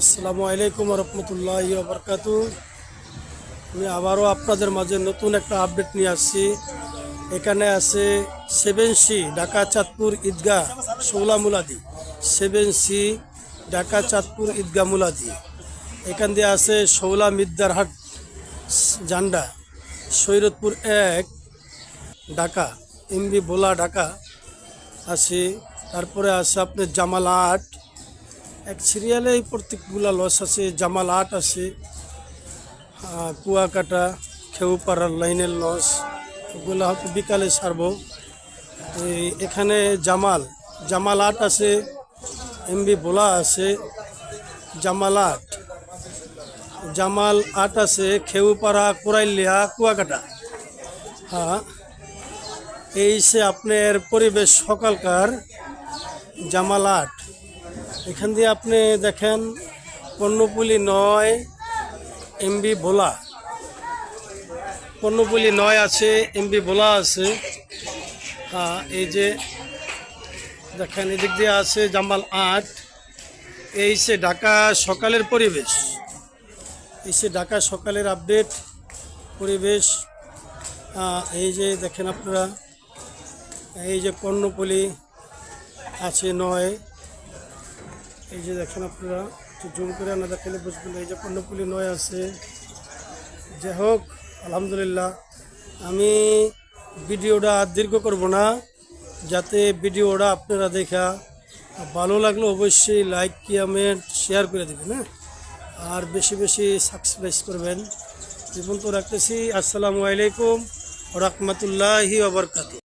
আসসালামু আলাইকুম রহমতুল্লাহি ওয়া বারাকাতুহু। আমি আবারও আপনাদের মাঝে নতুন একটা আপডেট নিয়ে আসছি। এখানে আছে 7C ঢাকা চাঁদপুর ঈদগাহ শৌলা মুলাদি, 7C ঢাকা চাঁদপুর ঈদগাহ মুলাদি। এখান দিয়ে আছে শৌলা মিদ্দারহাট জান্ডা, সৈয়দপুর 1 ঢাকা, এমবি ভোলা ঢাকা আছে। তারপরে আছে আপনার জামাল 8 এক সিরিয়ালে এই প্রত্যেকগুলা লস আছে। জামাল 8 আছে, কুয়াকাটা খেউপাড়ার লাইনের লস, ওগুলো হয়তো বিকালে ছাড়ব। এখানে জামাল 8 আছে, এমবি ভোলা আছে, জামাল 8 আছে, খেউপাড়া কোরাইলিয়া কুয়াকাটা। হ্যাঁ, এই সে আপনার পরিবেশ সকালকার জামাল 8। এখান দিয়ে আপনি দেখেন কর্ণপুলি 9 এমবি ভোলা, কর্ণপুলি 9 আছে, এমবি ভোলা আছে। হ্যাঁ, এই যে দেখেন এদিক দিয়ে আছে জামাল 8। এই সে ঢাকা সকালের পরিবেশ, এই সে ঢাকা সকালের আপডেট পরিবেশ। এই যে দেখেন আপনারা, এই যে কর্ণপুলি আছে 9, এই যে দেখেন আপনারা একটু জুম করে না দেখলে বুঝবেন। এই যে কর্ণপুলি 9 আছে। যাই হোক, আলহামদুলিল্লাহ, আমি ভিডিওটা দীর্ঘ করব না, যাতে ভিডিওটা আপনারা দেখা ভালো লাগলে অবশ্যই লাইক কমেন্ট শেয়ার করে দেবেন। হ্যাঁ, আর বেশি বেশি সাবস্ক্রাইব করবেন। জীবন তো রাখতেছি। আসসালামু আলাইকুম ওয়া রাহমাতুল্লাহি ওয়া বারাকাতুহু।